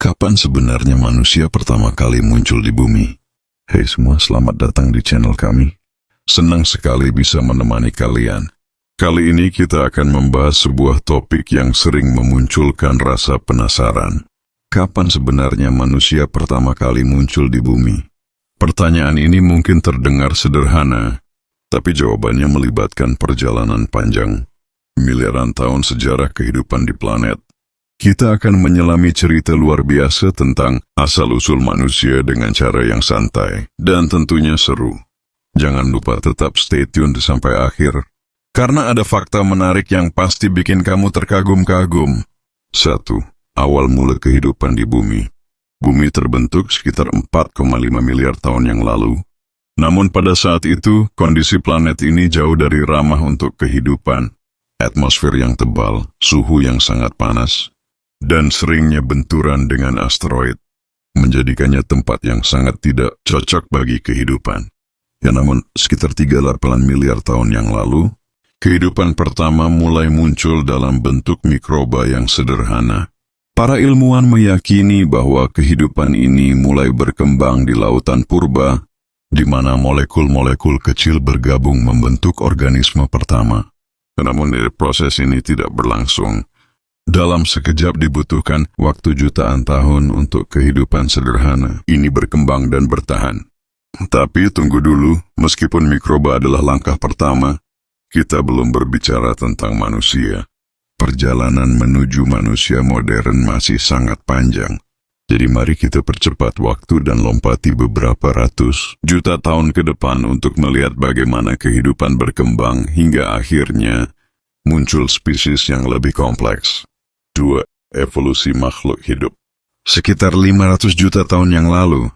Kapan sebenarnya manusia pertama kali muncul di bumi? Hei semua, selamat datang di channel kami. Senang sekali bisa menemani kalian. Kali ini kita akan membahas sebuah topik yang sering memunculkan rasa penasaran. Kapan sebenarnya manusia pertama kali muncul di bumi? Pertanyaan ini mungkin terdengar sederhana, tapi jawabannya melibatkan perjalanan panjang. Miliaran tahun sejarah kehidupan di planet. Kita akan menyelami cerita luar biasa tentang asal-usul manusia dengan cara yang santai dan tentunya seru. Jangan lupa tetap stay tune sampai akhir, karena ada fakta menarik yang pasti bikin kamu terkagum-kagum. 1. Awal mula kehidupan di bumi. Bumi terbentuk sekitar 4,5 miliar tahun yang lalu. Namun pada saat itu, kondisi planet ini jauh dari ramah untuk kehidupan. Atmosfer yang tebal, suhu yang sangat panas, dan seringnya benturan dengan asteroid, menjadikannya tempat yang sangat tidak cocok bagi kehidupan. Ya namun, sekitar 3,8 miliar tahun yang lalu, kehidupan pertama mulai muncul dalam bentuk mikroba yang sederhana. Para ilmuwan meyakini bahwa kehidupan ini mulai berkembang di lautan purba, di mana molekul-molekul kecil bergabung membentuk organisme pertama. Namun proses ini tidak berlangsung. Dalam sekejap dibutuhkan waktu jutaan tahun untuk kehidupan sederhana ini berkembang dan bertahan. Tapi tunggu dulu, meskipun mikroba adalah langkah pertama, kita belum berbicara tentang manusia. Perjalanan menuju manusia modern masih sangat panjang. Jadi mari kita percepat waktu dan lompati beberapa ratus juta tahun ke depan untuk melihat bagaimana kehidupan berkembang hingga akhirnya muncul spesies yang lebih kompleks. 2. Evolusi makhluk hidup. Sekitar 500 juta tahun yang lalu,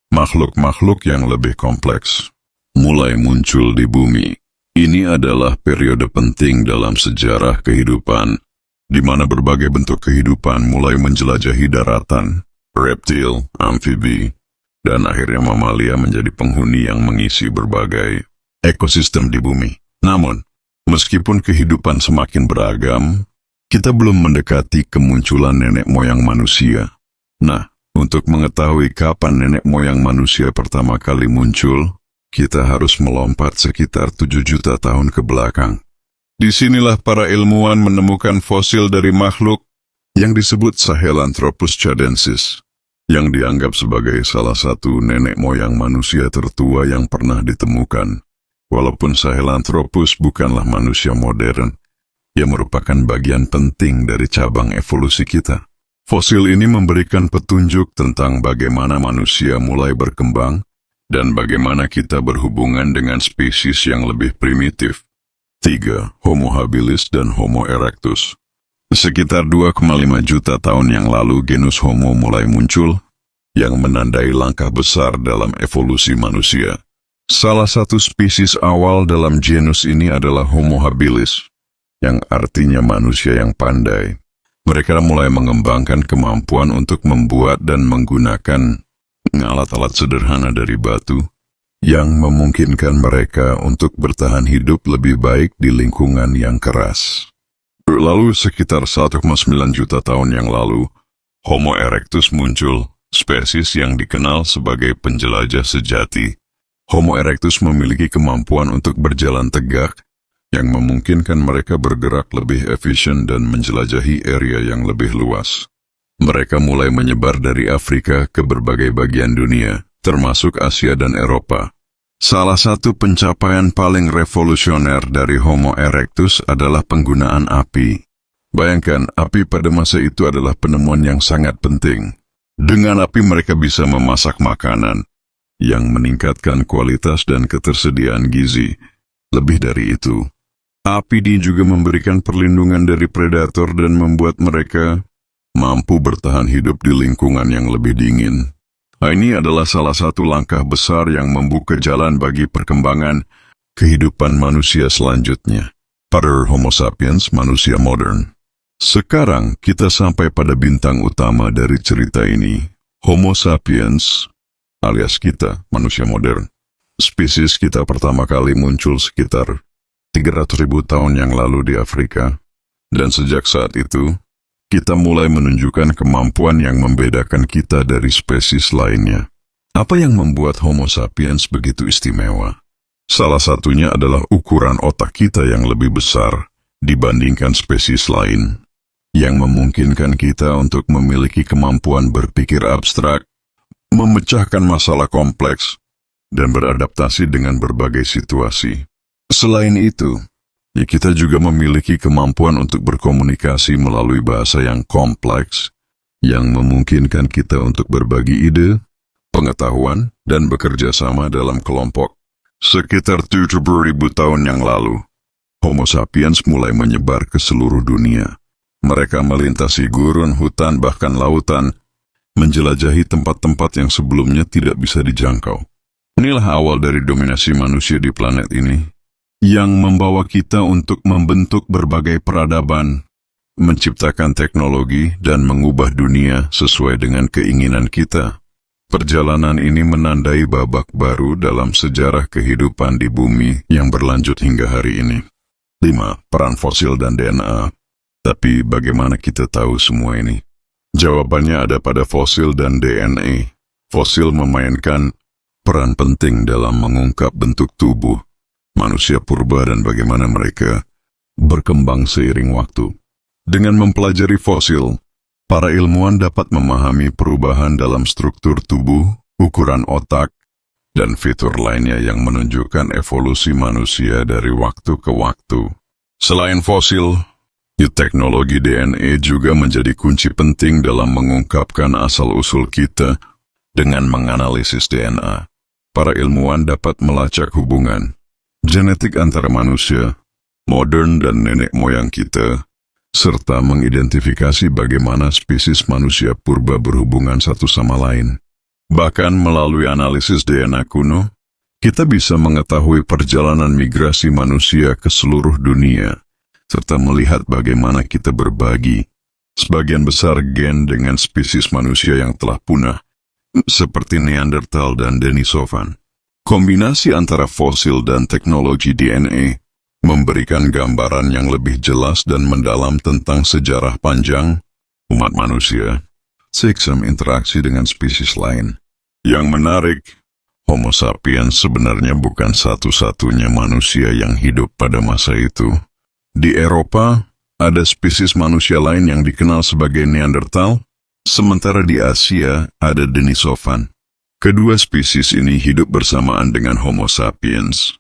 makhluk-makhluk yang lebih kompleks mulai muncul di bumi. Ini adalah periode penting dalam sejarah kehidupan, di mana berbagai bentuk kehidupan mulai menjelajahi daratan, reptil, amfibi, dan akhirnya mamalia menjadi penghuni yang mengisi berbagai ekosistem di bumi. Namun, meskipun kehidupan semakin beragam, kita belum mendekati kemunculan nenek moyang manusia. Nah, untuk mengetahui kapan nenek moyang manusia pertama kali muncul, kita harus melompat sekitar 7 juta tahun ke belakang. Disinilah para ilmuwan menemukan fosil dari makhluk yang disebut Sahelanthropus tchadensis, yang dianggap sebagai salah satu nenek moyang manusia tertua yang pernah ditemukan. Walaupun Sahelanthropus bukanlah manusia modern, ia merupakan bagian penting dari cabang evolusi kita. Fosil ini memberikan petunjuk tentang bagaimana manusia mulai berkembang dan bagaimana kita berhubungan dengan spesies yang lebih primitif. 3. Homo habilis dan Homo erectus. Sekitar 2,5 juta tahun yang lalu genus Homo mulai muncul, yang menandai langkah besar dalam evolusi manusia. Salah satu spesies awal dalam genus ini adalah Homo habilis, yang artinya manusia yang pandai. Mereka mulai mengembangkan kemampuan untuk membuat dan menggunakan alat-alat sederhana dari batu, yang memungkinkan mereka untuk bertahan hidup lebih baik di lingkungan yang keras. Lalu sekitar 1,9 juta tahun yang lalu, Homo erectus muncul, spesies yang dikenal sebagai penjelajah sejati. Homo erectus memiliki kemampuan untuk berjalan tegak, yang memungkinkan mereka bergerak lebih efisien dan menjelajahi area yang lebih luas. Mereka mulai menyebar dari Afrika ke berbagai bagian dunia, termasuk Asia dan Eropa. Salah satu pencapaian paling revolusioner dari Homo erectus adalah penggunaan api. Bayangkan, api pada masa itu adalah penemuan yang sangat penting. Dengan api mereka bisa memasak makanan, yang meningkatkan kualitas dan ketersediaan gizi. Lebih dari itu, api juga memberikan perlindungan dari predator dan membuat mereka mampu bertahan hidup di lingkungan yang lebih dingin. Ini adalah salah satu langkah besar yang membuka jalan bagi perkembangan kehidupan manusia selanjutnya. Pada Homo sapiens, manusia modern. Sekarang kita sampai pada bintang utama dari cerita ini, Homo sapiens, alias kita, manusia modern. Spesies kita pertama kali muncul sekitar 300.000 tahun yang lalu di Afrika, dan sejak saat itu, kita mulai menunjukkan kemampuan yang membedakan kita dari spesies lainnya. Apa yang membuat Homo sapiens begitu istimewa? Salah satunya adalah ukuran otak kita yang lebih besar dibandingkan spesies lain, yang memungkinkan kita untuk memiliki kemampuan berpikir abstrak, memecahkan masalah kompleks, dan beradaptasi dengan berbagai situasi. Selain itu, kita juga memiliki kemampuan untuk berkomunikasi melalui bahasa yang kompleks, yang memungkinkan kita untuk berbagi ide, pengetahuan, dan bekerja sama dalam kelompok. Sekitar 70.000 tahun yang lalu, Homo sapiens mulai menyebar ke seluruh dunia. Mereka melintasi gurun, hutan, bahkan lautan, menjelajahi tempat-tempat yang sebelumnya tidak bisa dijangkau. Inilah awal dari dominasi manusia di planet ini, yang membawa kita untuk membentuk berbagai peradaban, menciptakan teknologi, dan mengubah dunia sesuai dengan keinginan kita. Perjalanan ini menandai babak baru dalam sejarah kehidupan di bumi yang berlanjut hingga hari ini. 5. Peran fosil dan DNA. Tapi bagaimana kita tahu semua ini? Jawabannya ada pada fosil dan DNA. Fosil memainkan peran penting dalam mengungkap bentuk tubuh manusia purba dan bagaimana mereka berkembang seiring waktu. Dengan mempelajari fosil, para ilmuwan dapat memahami perubahan dalam struktur tubuh, ukuran otak, dan fitur lainnya yang menunjukkan evolusi manusia dari waktu ke waktu. Selain fosil, teknologi DNA juga menjadi kunci penting dalam mengungkapkan asal-usul kita. Dengan menganalisis DNA, para ilmuwan dapat melacak hubungan genetik antara manusia modern dan nenek moyang kita, serta mengidentifikasi bagaimana spesies manusia purba berhubungan satu sama lain. Bahkan melalui analisis DNA kuno, kita bisa mengetahui perjalanan migrasi manusia ke seluruh dunia, serta melihat bagaimana kita berbagi sebagian besar gen dengan spesies manusia yang telah punah, seperti Neanderthal dan Denisovan. Kombinasi antara fosil dan teknologi DNA memberikan gambaran yang lebih jelas dan mendalam tentang sejarah panjang umat manusia, sistem interaksi dengan spesies lain. Yang menarik, Homo sapiens sebenarnya bukan satu-satunya manusia yang hidup pada masa itu. Di Eropa, ada spesies manusia lain yang dikenal sebagai Neanderthal, sementara di Asia ada Denisovan. Kedua spesies ini hidup bersamaan dengan Homo sapiens.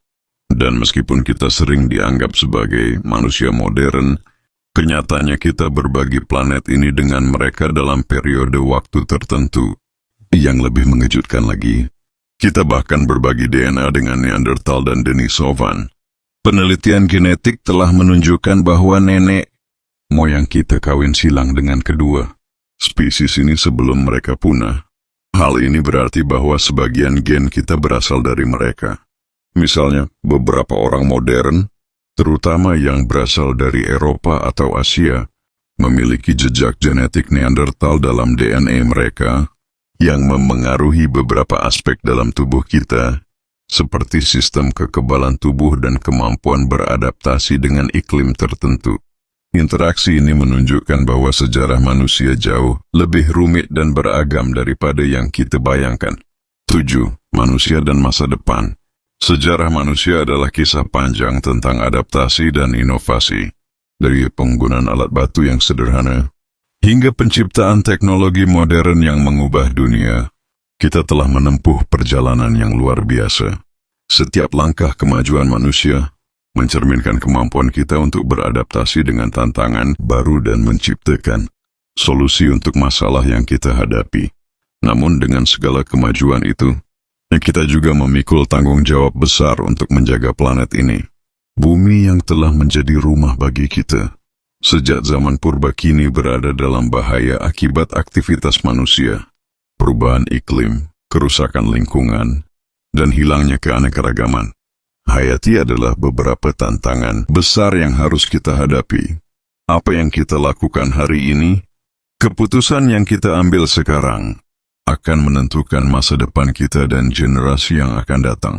Dan meskipun kita sering dianggap sebagai manusia modern, kenyataannya kita berbagi planet ini dengan mereka dalam periode waktu tertentu. Yang lebih mengejutkan lagi, kita bahkan berbagi DNA dengan Neanderthal dan Denisovan. Penelitian genetik telah menunjukkan bahwa nenek moyang kita kawin silang dengan kedua spesies ini sebelum mereka punah. Hal ini berarti bahwa sebagian gen kita berasal dari mereka. Misalnya, beberapa orang modern, terutama yang berasal dari Eropa atau Asia, memiliki jejak genetik Neanderthal dalam DNA mereka yang memengaruhi beberapa aspek dalam tubuh kita, seperti sistem kekebalan tubuh dan kemampuan beradaptasi dengan iklim tertentu. Interaksi ini menunjukkan bahwa sejarah manusia jauh lebih rumit dan beragam daripada yang kita bayangkan. 7. Manusia dan masa depan. Sejarah manusia adalah kisah panjang tentang adaptasi dan inovasi. Dari penggunaan alat batu yang sederhana, hingga penciptaan teknologi modern yang mengubah dunia, kita telah menempuh perjalanan yang luar biasa. Setiap langkah kemajuan manusia mencerminkan kemampuan kita untuk beradaptasi dengan tantangan baru dan menciptakan solusi untuk masalah yang kita hadapi. Namun dengan segala kemajuan itu, kita juga memikul tanggung jawab besar untuk menjaga planet ini. Bumi yang telah menjadi rumah bagi kita sejak zaman purba kini berada dalam bahaya akibat aktivitas manusia, perubahan iklim, kerusakan lingkungan, dan hilangnya keanekaragaman. Hayati adalah beberapa tantangan besar yang harus kita hadapi. Apa yang kita lakukan hari ini, keputusan yang kita ambil sekarang, akan menentukan masa depan kita dan generasi yang akan datang.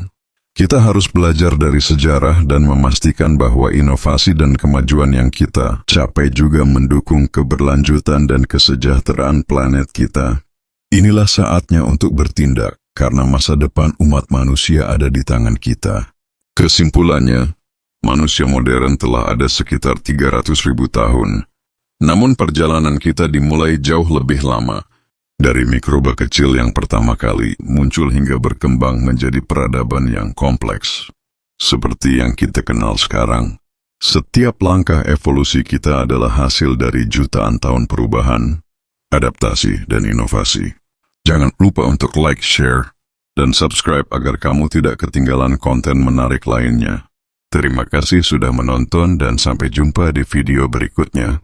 Kita harus belajar dari sejarah dan memastikan bahwa inovasi dan kemajuan yang kita capai juga mendukung keberlanjutan dan kesejahteraan planet kita. Inilah saatnya untuk bertindak, karena masa depan umat manusia ada di tangan kita. Kesimpulannya, manusia modern telah ada sekitar 300.000 tahun. Namun perjalanan kita dimulai jauh lebih lama. Dari mikroba kecil yang pertama kali muncul hingga berkembang menjadi peradaban yang kompleks. Seperti yang kita kenal sekarang, setiap langkah evolusi kita adalah hasil dari jutaan tahun perubahan, adaptasi, dan inovasi. Jangan lupa untuk like, share, dan subscribe agar kamu tidak ketinggalan konten menarik lainnya. Terima kasih sudah menonton dan sampai jumpa di video berikutnya.